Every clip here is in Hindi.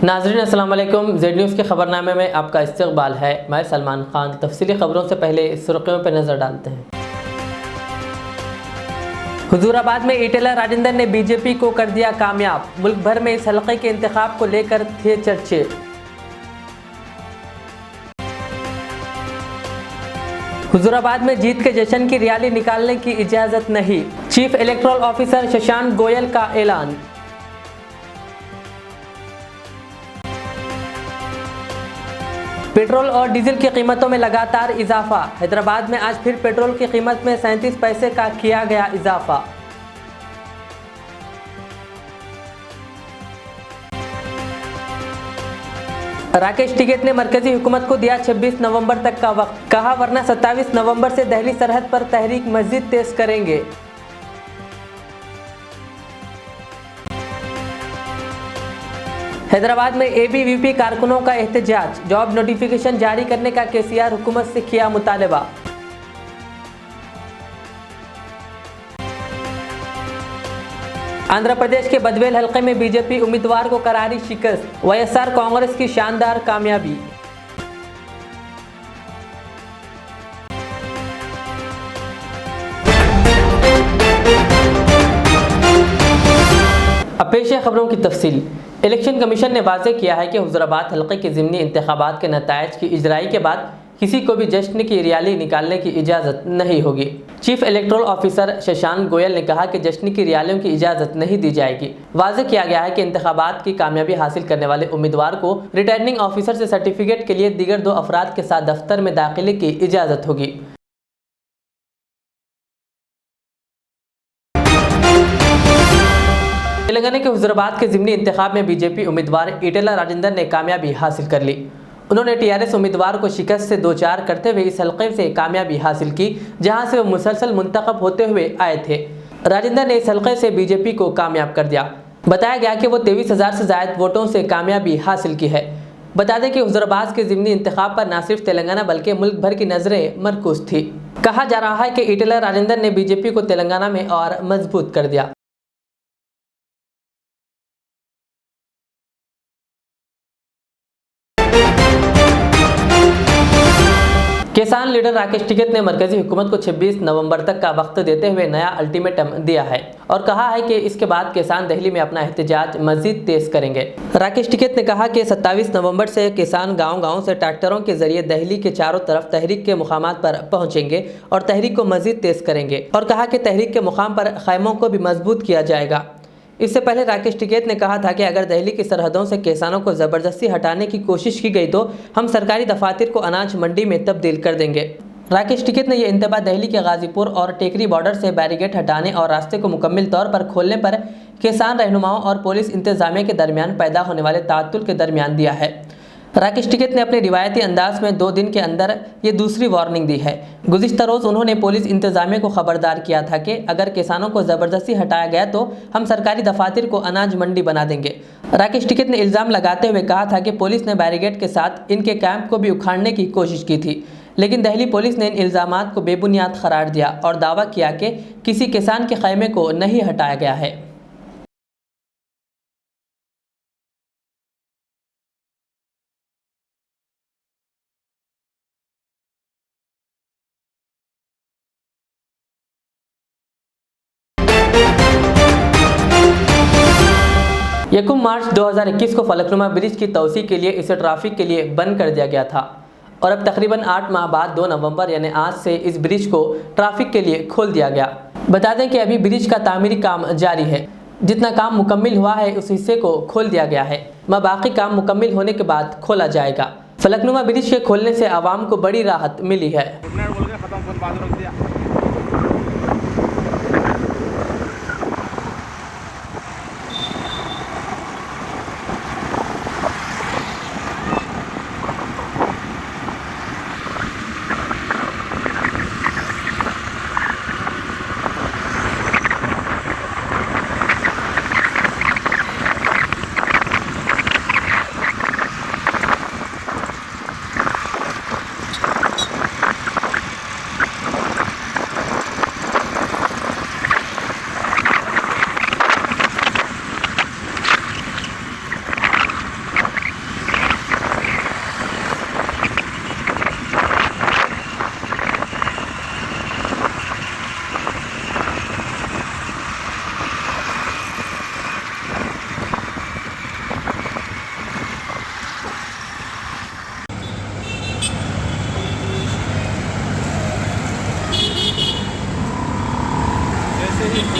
नाज़रीन अस्सलाम वालेकुम। जेड न्यूज़ के खबरनामे में आपका इस्तकबाल है। मैं सलमान खान। तफसीली खबरों से पहले सुर्खियों पर नज़र डालते हैं। हुजूराबाद में ईटेलर राजेंद्र ने बीजेपी को कर दिया कामयाब। मुल्क भर में इस हल्के के इंतखाब को लेकर थे चर्चे। हुजूराबाद में जीत के जश्न की रैली निकालने की इजाज़त नहीं, chief electoral officer Shashank Goyal का ऐलान। पेट्रोल और डीजल की कीमतों में लगातार इजाफा। हैदराबाद में आज फिर पेट्रोल की कीमत में 37 पैसे का किया गया इजाफा। राकेश टिकैत ने मरकजी हुकूमत को दिया 26 नवंबर तक का वक्त, कहा वरना 27 नवंबर से दिल्ली सरहद पर तहरीक मस्जिद तेज करेंगे। हैदराबाद में एबीवीपी कारकुनों का एहतजाज। जॉब नोटिफिकेशन जारी करने का केसीआर हुकूमत से किया मुतालबा। आंध्र प्रदेश के बदवेल हल्के में बीजेपी उम्मीदवार को करारी शिकस्त। वाईएसआर कांग्रेस की शानदार कामयाबी। अब पेश है खबरों की तफसील। इलेक्शन कमीशन ने वाज़ेह किया है कि हुजूराबाद हल्के के ज़िमनी इंतखाबात के नताइज की इजराई के बाद किसी को भी जश्न की रैली निकालने की इजाज़त नहीं होगी। Chief electoral officer Shashank Goyal ने कहा कि जश्न की रैलियों की इजाज़त नहीं दी जाएगी। वाज़ेह किया गया है कि इंतखाबात की कामयाबी हासिल करने वाले उम्मीदवार को रिटर्निंग ऑफिसर से सर्टिफिकेट के लिए दीगर 2 अफराद के साथ दफ्तर में दाखिले की इजाज़त होगी। तेलंगाना के हुजूराबाद के ज़िमनी इंतखाब में बीजेपी उम्मीदवार ईटेलर राजेंद्र ने कामयाबी हासिल कर ली। उन्होंने टीआरएस उम्मीदवार को शिकस्त से 2-4 करते हुए इस हल्के से कामयाबी हासिल की, जहां से वो मुसलसल मुंतखब होते हुए आए थे। राजेंद्र ने इस हल्के से बीजेपी को कामयाब कर दिया। बताया गया कि वो 23,000 से ज़ायद वोटों से कामयाबी हासिल की है। बता दें कि हुजूराबाद के ज़िमनी इंतखाब पर न सिर्फ तेलंगाना बल्कि मुल्क भर की नज़रें मरकूज थी। कहा जा रहा है कि ईटेलर राजेंद्र ने बीजेपी को तेलंगाना में और मजबूत कर दिया। किसान लीडर राकेश टिकैत ने मरकजी हुकूमत को 26 नवंबर तक का वक्त देते हुए नया अल्टीमेटम दिया है और कहा है कि इसके बाद किसान दिल्ली में अपना एहतजाज मजीद तेज करेंगे। राकेश टिकैत ने कहा कि 27 नवंबर से किसान गांव-गांव से ट्रैक्टरों के जरिए दिल्ली के चारों तरफ तहरीक के मुकामात पर पहुंचेंगे और तहरीक को मजीद तेज करेंगे और कहा कि तहरीक के मुकाम पर खैमों को भी मजबूत किया जाएगा। इससे पहले राकेश टिकैत ने कहा था कि अगर दिल्ली की सरहदों से किसानों को ज़बरदस्ती हटाने की कोशिश की गई तो हम सरकारी दफातर को अनाज मंडी में तब्दील कर देंगे। राकेश टिकैत ने यह इंतबा दिल्ली के गाजीपुर और टेकरी बॉर्डर से बैरिकेड हटाने और रास्ते को मुकम्मल तौर पर खोलने पर किसान रहनुमाओं और पुलिस इंतजामिया के दरमियान पैदा होने वाले ताअत्तुल के दरमियान दिया है। राकेश टिकैत ने अपने रिवायती अंदाज में 2 दिन के अंदर ये दूसरी वार्निंग दी है। गुज़िश्ता रोज़ उन्होंने पुलिस इंतजामिया को खबरदार किया था कि अगर किसानों को ज़बरदस्ती हटाया गया तो हम सरकारी दफातर को अनाज मंडी बना देंगे। राकेश टिकैत ने इल्ज़ाम लगाते हुए कहा था कि पुलिस ने बैरिकेड के साथ इनके कैंप को भी उखाड़ने की कोशिश की थी, लेकिन दिल्ली पुलिस ने इन इल्ज़ामात को बेबुनियाद करार दिया और दावा किया कि किसी किसान के खैमे को नहीं हटाया गया है। यकम मार्च 2021 को फलकनुमा ब्रिज की तोसी के लिए इसे ट्रैफिक के लिए बंद कर दिया गया था और अब तकरीबन 8 माह बाद 2 नवंबर यानी आज से इस ब्रिज को ट्रैफिक के लिए खोल दिया गया। बता दें कि अभी ब्रिज का तामीरी काम जारी है। जितना काम मुकम्मल हुआ है उस हिस्से को खोल दिया गया है, बाकी काम मुकम्मल होने के बाद खोला जाएगा। फलकनुमा ब्रिज के खोलने से आवाम को बड़ी राहत मिली है।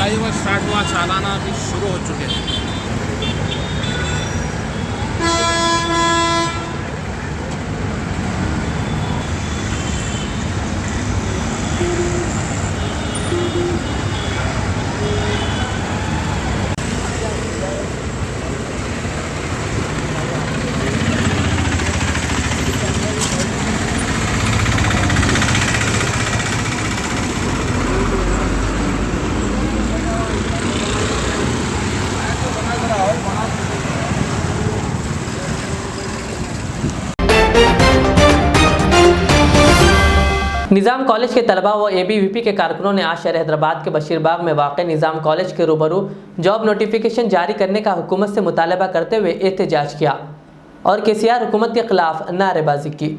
जुलाई व 60वां सालाना भी शुरू हो चुके हैं। निज़ाम कॉलेज के तलबा व ABVP के कारकुनों ने आज शहर हैदराबाद के बशीरबाग में वाक़े निज़ाम कॉलेज के रूबरू जॉब नोटिफिकेशन जारी करने का हुकूमत से मुतालबा करते हुए एहतजाज किया और KCR हुकूमत के खिलाफ नारेबाजी की।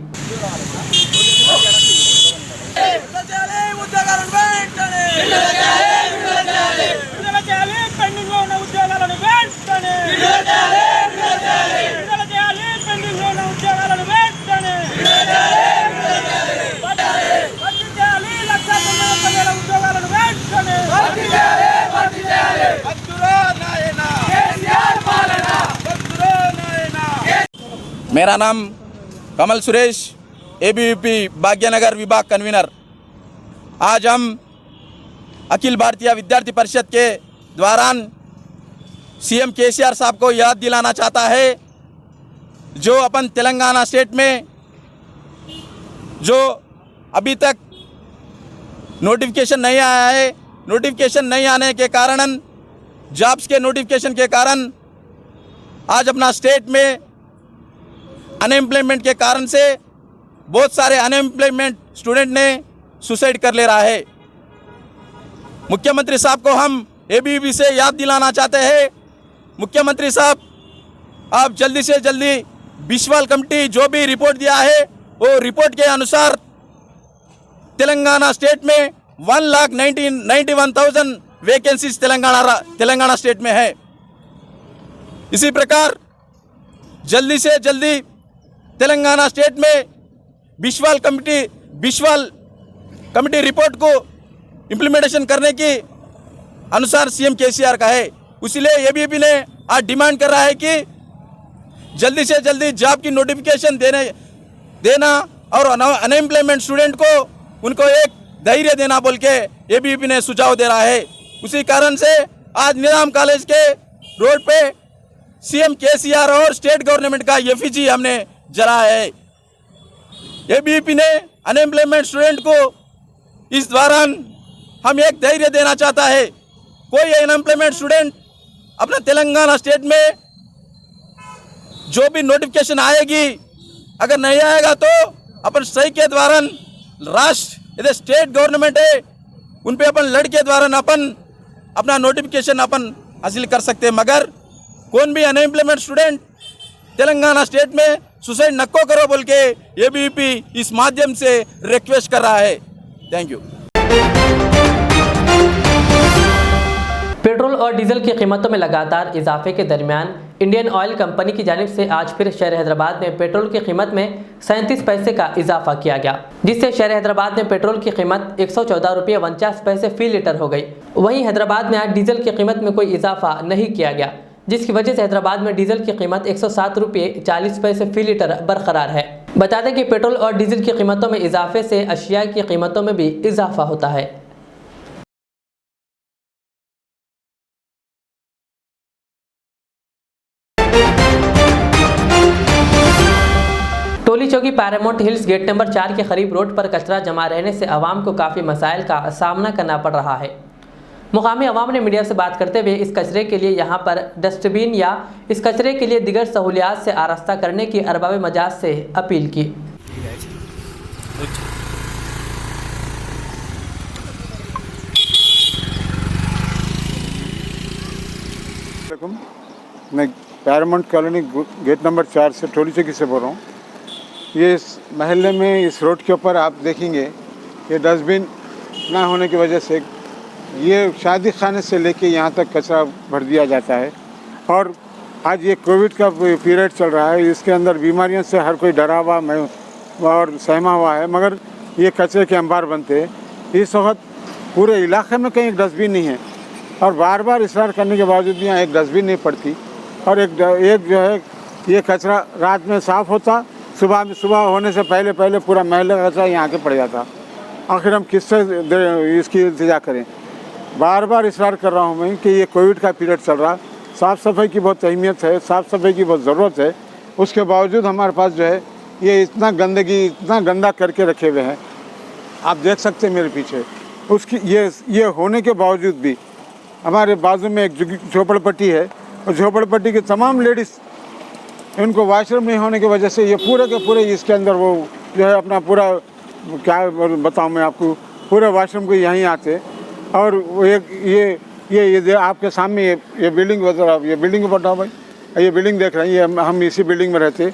मेरा नाम कमल सुरेश, ABVP भाग्यनगर विभाग कन्वीनर। आज हम अखिल भारतीय विद्यार्थी परिषद के दौरान CM KCR साहब को याद दिलाना चाहता है, जो अपन तेलंगाना स्टेट में जो अभी तक नोटिफिकेशन नहीं आया है, नोटिफिकेशन नहीं आने के कारण, जॉब्स के नोटिफिकेशन के कारण आज अपना स्टेट में अनएम्प्लॉयमेंट के कारण से बहुत सारे अनएम्प्लॉयमेंट स्टूडेंट ने सुसाइड कर ले रहा है। मुख्यमंत्री साहब को हम ABVP से याद दिलाना चाहते हैं, मुख्यमंत्री साहब आप जल्दी से जल्दी बिस्वाल कमेटी जो भी रिपोर्ट दिया है वो रिपोर्ट के अनुसार तेलंगाना स्टेट में 1,91,000 वैकेंसीज तेलंगाना स्टेट में है। इसी प्रकार जल्दी से जल्दी तेलंगाना स्टेट में बिस्वाल कमेटी रिपोर्ट को इम्प्लीमेंटेशन करने की अनुसार CM KCR का है। इसलिए ABVP ने आज डिमांड कर रहा है कि जल्दी से जल्दी जॉब की नोटिफिकेशन देना और अनएम्प्लॉयमेंट स्टूडेंट को उनको एक धैर्य देना बोल के ABVP ने सुझाव दे रहा है। उसी कारण से आज निज़ाम कॉलेज के रोड पे CM KCR और स्टेट गवर्नमेंट का एफिजी हमने जला है। ABVP ने अनएम्प्लॉयमेंट स्टूडेंट को इस दौरान हम एक धैर्य देना चाहता है, कोई अनएम्प्लॉयमेंट स्टूडेंट अपना तेलंगाना स्टेट में जो भी नोटिफिकेशन आएगी, अगर नहीं आएगा तो अपन स्ट्राइक के दौरान राष्ट्र यदि स्टेट गवर्नमेंट है उन पे अपन लड़ के दौरान अपन अपना नोटिफिकेशन अपन हासिल कर सकते हैं। मगर कौन भी अनएम्प्लॉयमेंट स्टूडेंट तेलंगाना स्टेट में सुसाइड नको करो बोल के ABVP इस माध्यम से रिक्वेस्ट कर रहा है। Thank you. पेट्रोल और डीजल की कीमतों में लगातार इजाफे के दरमियान इंडियन ऑयल कंपनी की जानिब से आज फिर शहर हैदराबाद में पेट्रोल की कीमत में 37 पैसे का इजाफा किया गया, जिससे शहर हैदराबाद में पेट्रोल की कीमत 114 रुपये 49 पैसे फी लीटर हो गई। वहीं हैदराबाद में आज डीजल की कीमत में कोई इजाफा नहीं किया गया, जिसकी वजह से हैदराबाद में डीजल की कीमत 107 रुपये 40 पैसे फी लीटर बरकरार है। बता दें कि पेट्रोल और डीजल की कीमतों में इजाफे से अशिया की कीमतों में भी इजाफा होता है। टोली चौकी पैरामाउंट हिल्स गेट नंबर 4 के करीब रोड पर कचरा जमा रहने से आवाम को काफ़ी मसाइल का सामना करना पड़ रहा है। मुकामी अवाम ने मीडिया से बात करते हुए इस कचरे के लिए यहां पर डस्टबिन या इस कचरे के लिए दिगर सहूलियात से आरास्ता करने की अरबाब मजाज से अपील की। मैं पैरामाउंट कॉलोनी गेट नंबर 4 से टोली चौकी से बोल रहा हूँ। ये इस महल्ले में इस रोड के ऊपर आप देखेंगे ये डस्टबिन ना होने की वजह से ये शादी खाने से लेके यहाँ तक कचरा भर दिया जाता है। और आज ये कोविड का पीरियड चल रहा है, इसके अंदर बीमारियों से हर कोई डरा हुआ और सहमा हुआ है, मगर ये कचरे के अंबार बनते हैं। इस वक्त पूरे इलाके में कहीं डस्टबिन नहीं है और बार बार इसरार करने के बावजूद भी यहाँ एक डस्टबिन नहीं पड़ती। और एक जो है ये कचरा रात में साफ़ होता, सुबह होने से पहले पूरा महल का कचरा यहाँ के पड़ जाता। आखिर हम किससे इसकी इंतज़ार करें। बार बार इसरार कर रहा हूँ मैं कि ये कोविड का पीरियड चल रहा, साफ़ सफाई की बहुत अहमियत है, साफ़ सफाई की बहुत ज़रूरत है। उसके बावजूद हमारे पास जो है ये इतना गंदा करके रखे हुए हैं, आप देख सकते हैं मेरे पीछे। उसकी ये होने के बावजूद भी हमारे बाजू में एक झोपड़पट्टी है और झोपड़पट्टी की तमाम लेडीज़, इनको वॉशरूम नहीं होने की वजह से ये पूरे के पूरे इसके अंदर वो जो है अपना पूरा, क्या बताऊँ मैं आपको, पूरे वॉशरूम को यहीं आते। और वो एक ये आपके सामने ये बिल्डिंग वगैरह, ये बिल्डिंग बताओ भाई, ये बिल्डिंग देख रहे हैं, ये हम इसी बिल्डिंग में रहते।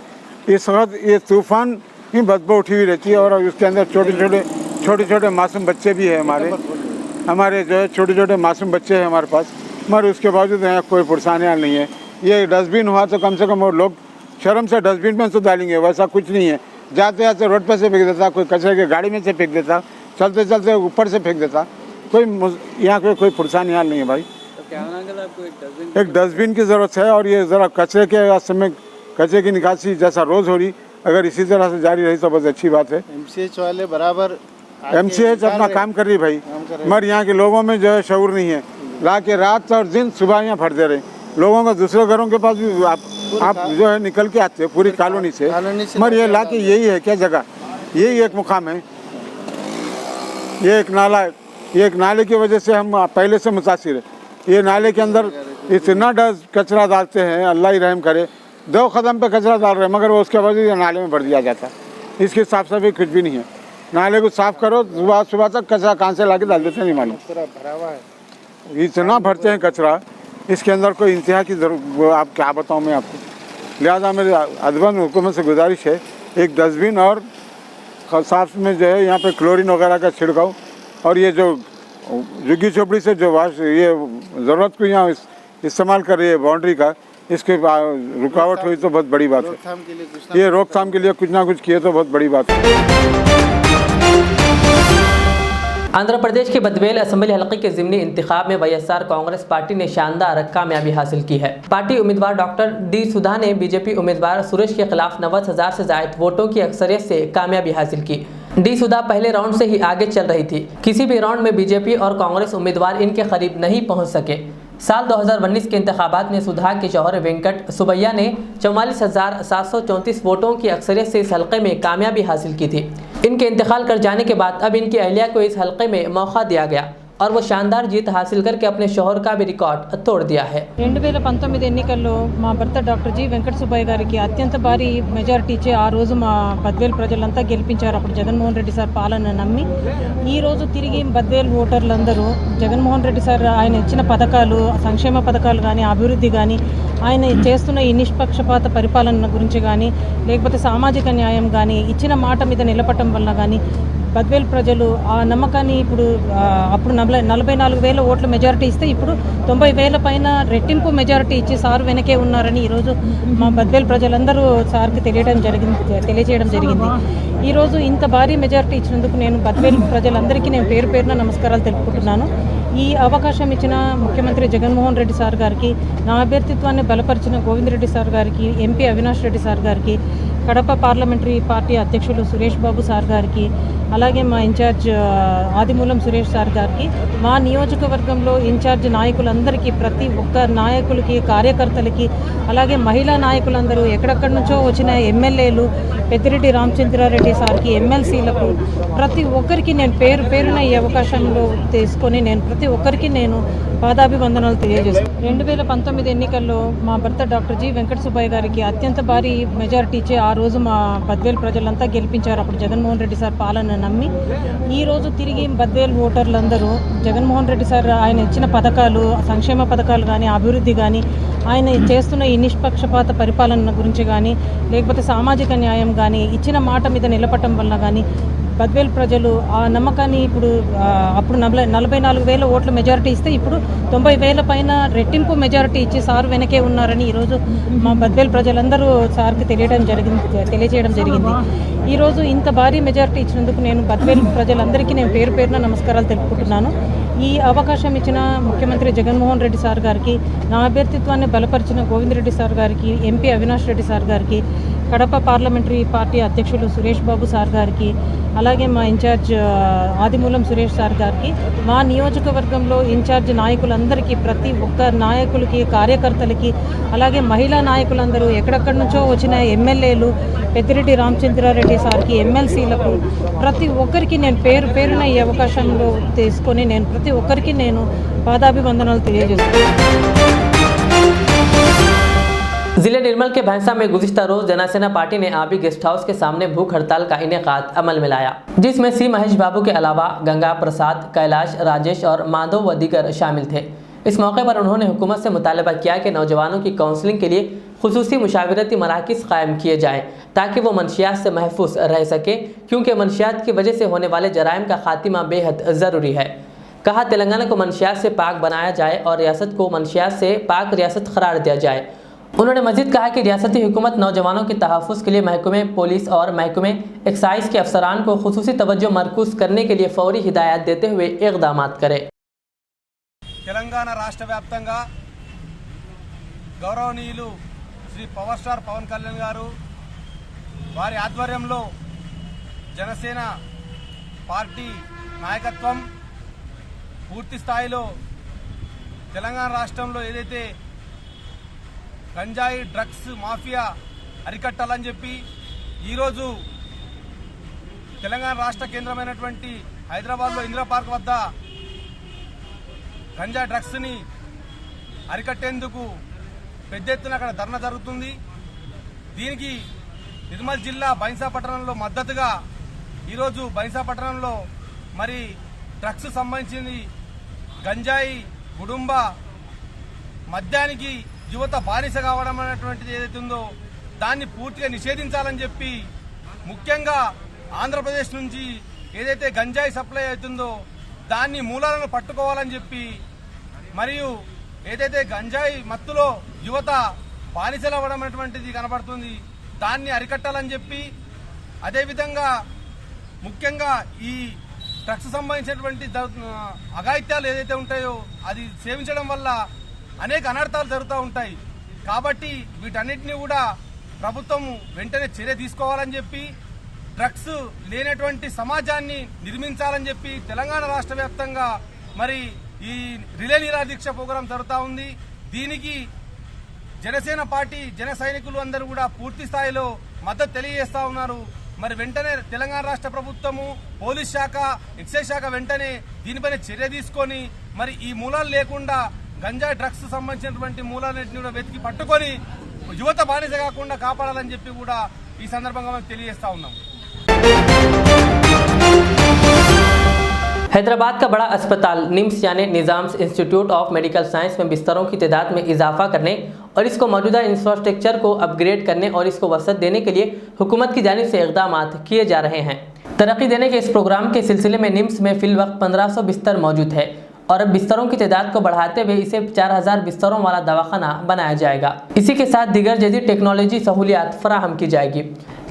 इस वक्त ये तूफ़ान ही बदबू उठी हुई रहती है और उसके अंदर छोटे छोटे मासूम बच्चे भी हैं हमारे जो है छोटे मासूम बच्चे हैं हमारे पास, मगर उसके बावजूद यहाँ कोई पुरसानियाँ नहीं है। ये डस्टबिन हुआ तो कम से कम वो लोग शर्म से डस्टबिन में तो डालेंगे, वैसा कुछ नहीं है। जाते रोड पर से फेंक देता, कोई कचरे की गाड़ी में से फेंक देता, चलते ऊपर से फेंक देता। कोई यहाँ पे कोई पुरसानियाँ नहीं है भाई। तो क्या आपको एक डस्टबिन की ज़रूरत है। और ये ज़रा कचरे के समय कचरे की निकासी जैसा रोज़ हो रही, अगर इसी तरह से जारी रही तो बहुत अच्छी बात है। MCH वाले बराबर MCH अपना काम कर रही भाई, मगर यहाँ के लोगों में जो है शऊर नहीं है। ला के रात और दिन सुबह यहाँ भर दे रहे लोगों को। दूसरे घरों के पास भी आप जो है निकल के आते हैं पूरी कॉलोनी से, मगर ये ला के यही है क्या जगह, यही एक मुकाम है। ये एक नाले की वजह से हम पहले से मुतासिर है। ये नाले के अंदर इतना कचरा डालते हैं, अल्लाह ही रहम करे। 2 कदम पे कचरा डाल रहे हैं, मगर वो उसके बाद ये नाले में भर दिया जाता है। इसकी साफ सफाई कुछ भी नहीं है। नाले को साफ़ करो, सुबह तक कचरा कहाँ से ला के डाल देते हैं नहीं मालूम। भरा हुआ है, इतना भरते हैं कचरा, इसके अंदर कोई इंतहा की जरूरत, आप क्या बताऊँ मैं आपको। लिहाजा मेरे अदबन हुकूमत से गुजारिश है, एक डस्टबिन और साफ में जो है यहाँ पे क्लोरीन वगैरह का छिड़काव, और ये जो झुग्गी झोपड़ी से जो ये ज़रूरत को यहाँ इस्तेमाल कर रही है बाउंड्री का, इसके रुकावट हुई तो बहुत बड़ी बात है। ये रोकथाम के लिए कुछ ना कुछ किए तो बहुत बड़ी बात है। आंध्र प्रदेश के बदवेल असेंबली हलके के ज़िमनी इंतखाब में वाईएसआर कांग्रेस पार्टी ने शानदार कामयाबी हासिल की है। पार्टी उम्मीदवार डॉक्टर डी सुधा ने बीजेपी उम्मीदवार सुरेश के खिलाफ 90,000 से ज्यादा वोटों की अक्सरियत से कामयाबी हासिल की। डी सुधा पहले राउंड से ही आगे चल रही थी। किसी भी राउंड में बीजेपी और कांग्रेस उम्मीदवार इनके करीब नहीं पहुंच सके। साल 2019 के इंतखाबात में सुधा के शौहर वेंकट सुबैया ने 44,734 वोटों की अक्सरियत से इस हलके में कामयाबी हासिल की थी। इनके इंतकाल कर जाने के बाद अब इनकी अहलिया को इस हलके में मौका दिया गया और वो शानदार जीत हासिल करके अपने शौहर का भी रिकॉर्ड तोड़ दिया है। 2019 ఎన్నికల్లో మా భర్త డాక్టర్ జి వెంకట సుబ్బయ్య గారికి అత్యంత భారీ మెజారిటీ ఇచ్చి ఆ రోజు మా బద్వేల్ ప్రజలంతా గెలిపించారు. అప్పుడు జగన్మోహన్ రెడ్డి సార్ పాలన నమ్మి ఈ రోజు తిరిగి బద్వేల్ ఓటర్లందరూ జగన్మోహన్ రెడ్డి సార్ ఆయన ఇచ్చిన పథకాలు, సంక్షేమ పథకాలు కానీ, అభివృద్ధి కానీ, ఆయన చేస్తున్న ఈ నిష్పక్షపాత పరిపాలన గురించి కానీ, లేకపోతే సామాజిక న్యాయం కానీ, ఇచ్చిన మాట మీద నిలబడటం వల్ల కానీ బద్వేల్ ప్రజలు ఆ నమ్మకాన్ని ఇప్పుడు అప్పుడు 44,000 ఓట్ల మెజారిటీ ఇస్తే ఇప్పుడు 90,000 పైన రెట్టింపు మెజారిటీ ఇచ్చి సార్ వెనకే ఉన్నారని ఈరోజు మా బద్వేల్ ప్రజలందరూ సార్కి తెలియజేయడం జరిగింది. ఈరోజు ఇంత భారీ మెజారిటీ ఇచ్చినందుకు నేను బద్వేల్ ప్రజలందరికీ నేను పేరు పేరున నమస్కారాలు తెలుపుకుంటున్నాను. ఈ అవకాశం ఇచ్చిన ముఖ్యమంత్రి జగన్మోహన్ రెడ్డి సార్ గారికి, నా అభ్యర్థిత్వాన్ని బలపరిచిన గోవిందరెడ్డి సార్ గారికి, ఎంపీ అవినాష్ రెడ్డి సార్ గారికి, కడప పార్లమెంటరీ పార్టీ అధ్యక్షులు సురేష్ బాబు సార్ గారికి, అలాగే మా ఇన్ఛార్జ్ ఆదిమూలం సురేష్ సార్ గారికి, మా నియోజకవర్గంలో ఇన్ఛార్జ్ నాయకులందరికీ, ప్రతి ఒక్క నాయకులకి, కార్యకర్తలకి, అలాగే మహిళా నాయకులందరూ, ఎక్కడెక్కడి నుంచో వచ్చిన ఎమ్మెల్యేలు, పెద్దిరెడ్డి రామచంద్రారెడ్డి సార్కి, ఎమ్మెల్సీలకు, ప్రతి ఒక్కరికి నేను పేరు పేరున ఈ అవకాశంలో తీసుకొని నేను ప్రతి ఒక్కరికి నేను పాదాభివందనాలు తెలియజేస్తాను. 2019 ఎన్నికల్లో మా భర్త డాక్టర్ జి వెంకట సుబ్బయ్య గారికి అత్యంత భారీ మెజారిటీ ఇచ్చి ఆ రోజు మా బద్వేల్ ప్రజలంతా గెలిపించారు. అప్పుడు జగన్మోహన్ రెడ్డి సార్ పాలన నమ్మి ఈ రోజు తిరిగి బద్వేల్ ఓటర్లందరూ జగన్మోహన్ రెడ్డి సార్ ఆయన ఇచ్చిన పథకాలు, సంక్షేమ పథకాలు కానీ, అభివృద్ధి కానీ, ఆయన చేస్తున్న ఈ నిష్పక్షపాత పరిపాలన గురించి కానీ, లేకపోతే సామాజిక న్యాయం కానీ, ఇచ్చిన మాట మీద నిలబడటం వల్ల కానీ బద్వేల్ ప్రజలు ఆ నమ్మకాన్ని ఇప్పుడు అప్పుడు 44,000 ఓట్ల మెజారిటీ ఇస్తే ఇప్పుడు 90,000 పైన రెట్టింపు మెజారిటీ ఇచ్చి సార్ వెనకే ఉన్నారని ఈరోజు మా బద్వేల్ ప్రజలందరూ సార్కి తెలియజేయడం జరిగింది. ఈరోజు ఇంత భారీ మెజారిటీ ఇచ్చినందుకు నేను బద్వేల్ ప్రజలందరికీ నేను పేరు పేరున నమస్కారాలు తెలుపుకుంటున్నాను. ఈ అవకాశం ఇచ్చిన ముఖ్యమంత్రి జగన్మోహన్ రెడ్డి సార్ గారికి, నా అభ్యర్థిత్వాన్ని బలపరిచిన గోవింద్ రెడ్డి సార్ గారికి, ఎంపీ అవినాష్ రెడ్డి సార్ గారికి, కడప పార్లమెంటరీ పార్టీ అధ్యక్షులు సురేష్ బాబు సార్ గారికి, అలాగే మా ఇన్ఛార్జ్ ఆదిమూలం సురేష్ సార్ గారికి, మా నియోజకవర్గంలో ఇన్ఛార్జ్ నాయకులందరికీ, ప్రతి ఒక్క నాయకులకి, కార్యకర్తలకి, అలాగే మహిళా నాయకులందరూ, ఎక్కడెక్కడి నుంచో వచ్చిన ఎమ్మెల్యేలు, పెద్దిరెడ్డి రామచంద్రారెడ్డి సార్కి, ఎమ్మెల్సీలకు, ప్రతి ఒక్కరికి నేను పేరు పేరున ఈ అవకాశంలో తీసుకొని నేను ప్రతి ఒక్కరికి నేను పాదాభివందనాలు తెలియజేస్తున్నాను. जिले निर्मल के भैंसा में गुज़िश्ता रोज जनासेना पार्टी ने आबी गेस्ट हाउस के सामने भूख हड़ताल का इनेकाद अमल में लाया, जिसमें सी महेश बाबू के अलावा गंगा प्रसाद, कैलाश, राजेश और माधव व दीगर शामिल थे। इस मौके पर उन्होंने हुकूमत से मुतालबा किया कि नौजवानों की काउंसलिंग के लिए खुसूसी मुशावरती मराकिज़ कायम किए जाएँ ताकि वो मनशियात से महफूज रह सके, क्योंकि मनशियात की वजह से होने वाले जराइम का खात्मा बेहद ज़रूरी है। कहा, तेलंगाना को मनशियात से पाक बनाया जाए और रियासत को मनशियात से पाक रियासत करार दिया जाए। उन्होंने मजीद कहा कि रियासती हुकूमत नौजवानों के तहफ़्फ़ुज़ के लिए महकमे पुलिस और महकमे एक्साइज़ के अफसरान को खुसूसी तवज्जो मरकूज़ करने के लिए फ़ौरी हिदायत देते हुए इक़दाम करे। తెలంగాణ రాష్ట్ర వ్యాప్తంగా గౌరవనీయులు శ్రీ పవర్ స్టార్ పవన్ కళ్యాణ్ గారు వారి ఆధ్వర్యంలో జనసేన పార్టీ నాయకత్వం పూర్తి స్థాయిలో తెలంగాణ రాష్ట్రంలో ఏదైతే గంజాయి డ్రగ్స్ మాఫియా అరికట్టాలని చెప్పి ఈరోజు తెలంగాణ రాష్ట్ర కేంద్రమైనటువంటి హైదరాబాద్లో ఇందిరా పార్క్ వద్ద గంజా డ్రగ్స్ని అరికట్టేందుకు పెద్ద ఎత్తున అక్కడ ధర్నా జరుగుతుంది. దీనికి నిర్మల్ జిల్లా బైంసా పట్టణంలో మద్దతుగా ఈరోజు బైంసా పట్టణంలో మరి డ్రగ్స్ సంబంధించింది గంజాయి గుడుంబ మద్యానికి యువత బానిస కావడం అనేటువంటిది ఏదైతే ఉందో దాన్ని పూర్తిగా నిషేధించాలని చెప్పి, ముఖ్యంగా ఆంధ్రప్రదేశ్ నుంచి ఏదైతే గంజాయి సప్లై అవుతుందో దాన్ని మూలాలను పట్టుకోవాలని చెప్పి, మరియు ఏదైతే గంజాయి మత్తులో యువత బానిసలు అవ్వడం అనేటువంటిది కనబడుతుంది దాన్ని అరికట్టాలని చెప్పి, అదేవిధంగా ముఖ్యంగా ఈ డ్రగ్స్ సంబంధించినటువంటి అఘాయిత్యాలు ఏదైతే ఉంటాయో అది సేవించడం వల్ల అనేక అనర్థాలు జరుగుతూ ఉంటాయి. కాబట్టి వీటన్నిటిని కూడా ప్రభుత్వం వెంటనే చర్య తీసుకోవాలని చెప్పి, డ్రగ్స్ లేనటువంటి సమాజాన్ని నిర్మించాలని చెప్పి తెలంగాణ రాష్ట్ర వ్యాప్తంగా మరి ఈ రిలే నిరాదీక్ష ప్రోగ్రాం జరుగుతూ ఉంది. దీనికి జనసేన పార్టీ జన సైనికులు అందరూ కూడా పూర్తి స్థాయిలో మద్దతు తెలియజేస్తా ఉన్నారు. మరి వెంటనే తెలంగాణ రాష్ట్ర ప్రభుత్వము, పోలీస్ శాఖ, ఎక్సైజ్ శాఖ వెంటనే దీనిపైన చర్య తీసుకొని మరి ఈ మూలాలు లేకుండా గంజా డ్రగ్స్ సంబంధించినటువంటి మూలాలన్నింటినీ కూడా వెతికి పట్టుకొని యువత బానిస కాకుండా కాపాడాలని చెప్పి కూడా ఈ సందర్భంగా మనం తెలియజేస్తా ఉన్నాం. हैदराबाद का बड़ा अस्पताल निम्स यानी Nizam's institute of medical science में बिस्तरों की तादाद में इजाफा करने और इसको मौजूदा इंफ्रास्ट्रक्चर को अपग्रेड करने और इसको वसअत देने के लिए हुकूमत की जानिब से इक़दाम किए जा रहे हैं। तरक्की देने के इस प्रोग्राम के सिलसिले में निम्स में फ़िलवक्त 1500 बिस्तर मौजूद है और अब बिस्तरों की तादाद को बढ़ाते हुए इसे 4000 बिस्तरों वाला दवाखाना बनाया जाएगा। इसी के साथ दीगर जदीद टेक्नोलॉजी सहूलियात फराहम की जाएगी।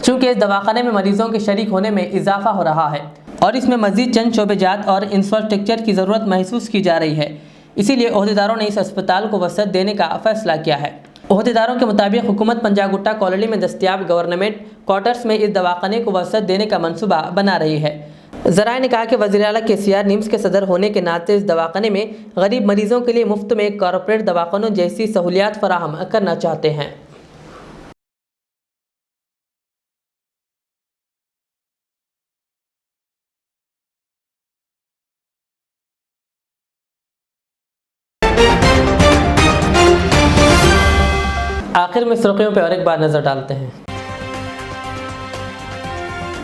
चूँकि इस दवाखाने में मरीजों के शरीक होने में इजाफा हो रहा है और इसमें मज़ीद चंद शोबेजात और इंफ्रास्ट्रक्चर की ज़रूरत महसूस की जा रही है, इसीलिए ओहदेदारों ने इस अस्पताल को वसअत देने का फैसला किया है। ओहदेदारों के मुताबिक हुकूमत पंजागुट्टा कॉलोनी में दस्तियाब गवर्नमेंट क्वार्टर्स में इस दवाखाने को वसअत देने का मनसूबा बना रही है। ज़राए ने कहा कि वज़ीर आला KCR निम्स के सदर होने के नाते इस दवाखाने में गरीब मरीजों के लिए मुफ्त में कॉरपोरेट दवाखानों जैसी सहूलियात फराहम करना चाहते हैं। आखिर में सुर्खियों पर और एक बार नजर डालते हैं।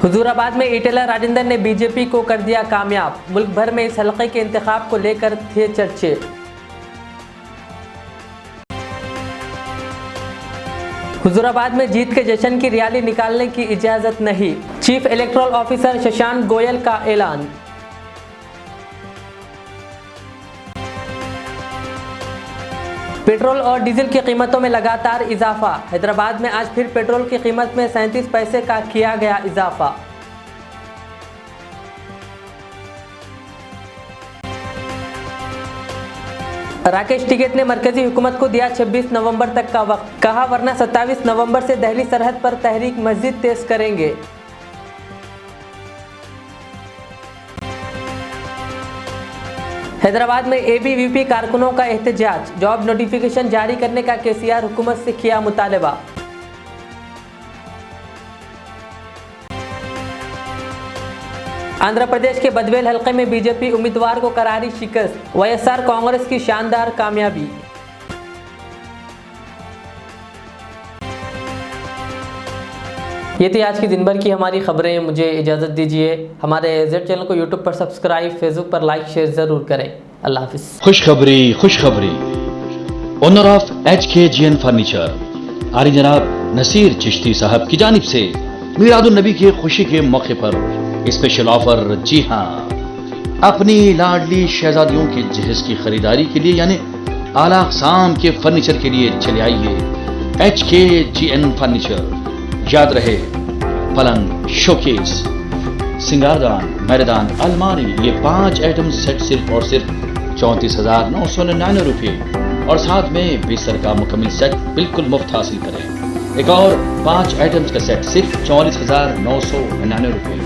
हुजूराबाद में ईटेलर राजेंद्र ने बीजेपी को कर दिया कामयाब, मुल्क भर में इस हल्के के इंतखाब को लेकर थे चर्चे। हुजूराबाद में जीत के जश्न की रैली निकालने की इजाजत नहीं, chief electoral officer Shashank Goyal का ऐलान। पेट्रोल और डीजल की कीमतों में लगातार इजाफा। हैदराबाद में आज फिर पेट्रोल की कीमत में 37 पैसे का किया गया इजाफा। राकेश टिकैत ने मरकजी हुकूमत को दिया 26 नवंबर तक का वक्त, कहा वरना 27 नवंबर से दिल्ली सरहद पर तहरीक मस्जिद तेज करेंगे। हैदराबाद में एबीवीपी कारकुनों का एहतजाज, जॉब नोटिफिकेशन जारी करने का केसीआर हुकूमत से किया मुतालबा। आंध्र प्रदेश के बदवेल हलके में बीजेपी उम्मीदवार को करारी शिकस्त, वाईएसआर कांग्रेस की शानदार कामयाबी। ये थी आज की दिन भर की हमारी खबरें। मुझे इजाज़त दीजिए। हमारे जेड चैनल को यूट्यूब पर सब्सक्राइब, फेसबुक पर लाइक शेयर ज़रूर करें। अल्लाह हाफिज़। खुशखबरी ओनर ऑफ HKGN फर्नीचर आली जनाब नसीर चिश्ती साहब की जानिब से मीलादुन नबी की खुशी के मौके पर स्पेशल ऑफर। जी हाँ, अपनी लाडली शहजादियों के जहेज की खरीदारी के लिए यानी आला अक़साम के फर्नीचर के लिए चले आइए HKGN फर्नीचर। याद रहे, पलंग, शोकेस, सिंगारदान, मैदान, अलमारी, ये 5 आइटम सेट सिर्फ और सिर्फ 34,999 रुपये और साथ में बिस्तर का मुकम्मल सेट बिल्कुल मुफ्त हासिल करें। एक और 5 आइटम्स का सेट सिर्फ 44,999 रुपये।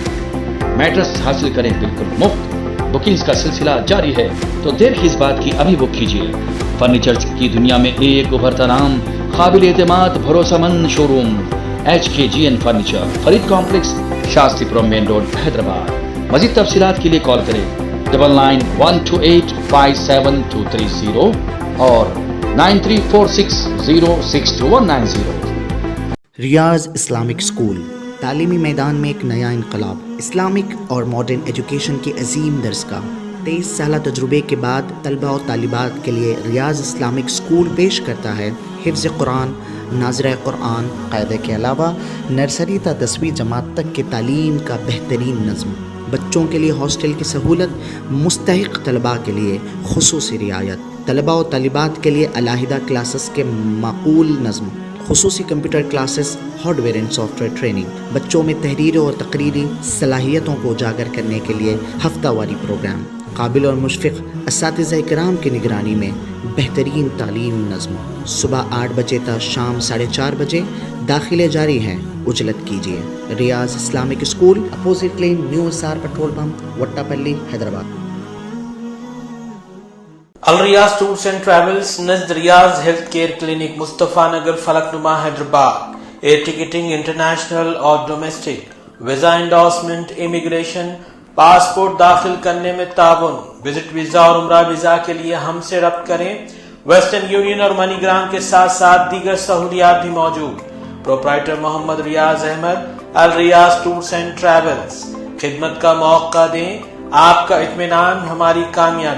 मैट्रेस हासिल करें बिल्कुल मुफ्त। बुकिंग्स का सिलसिला जारी है, तो देर किस बात की, अभी बुक कीजिए। फर्नीचर की दुनिया में एक उभरता नाम, काबिल एतमाद भरोसेमंद showroom HKGN furniture, Farid complex, Shastripuram main road, Hyderabad. मजीद तफसीलात के लिए कॉल करें 9912857230 और 9346062190। रियाज इस्लामिक स्कूल तालीमी मैदान में एक नया इनकलाब। इस्लामिक और मॉडर्न एजुकेशन की अजीम दरसगाह। 23 साल तजुर्बे के बाद तलबा और तालिबात के लिए रियाज इस्लामिक स्कूल पेश करता है हिफ्ज़ कुरान, नाज़िरा कुरान, क़ायदे के अलावा नर्सरी ता 10वीं जमात तक के तालीम का बेहतरीन नज़्म। बच्चों के लिए हॉस्टल की सहूलत, मुस्तहिक़ तलबा के लिए खुसूसी रियायत, तलबा और तालिबात के लिए अलहदा क्लासेस के माकूल नज़्म, खुसूसी computer classes, hardware and software training. बच्चों में तहरीरी और तकरीरी सलाहियतों को उजागर करने के लिए हफ्तावारी प्रोग्राम। काबिल और मुशफ़िक़ असातिज़ा इकराम की निगरानी में बेहतरीन तालीम नज़्म। सुबह 8 बजे तक शाम 4:30 बजे दाखिले जारी हैं, उजलत कीजिए। Riyaz Islamic school, opposite lane, new SR petrol pump, Vattapalli, Hyderabad. Al Riyaz tours and travels Najd Riyaz health care clinic, Mustafa Nagar, Falaknuma, Hyderabad. Air ticketing international और domestic, visa endorsement, immigration, passport दाखिल करने में ताउन, विजिट वीजा और उम्रा वीजा के लिए हमसे रब्त करें। वेस्टर्न यूनियन और मनीग्राम के साथ साथ दीगर सहूलियात भी मौजूद। Proprietor Mohammad Riyaz Ahmad, Al Riyaz tours and travels. खिदमत का मौका दें, आपका इत्मीनान हमारी कामयाबी।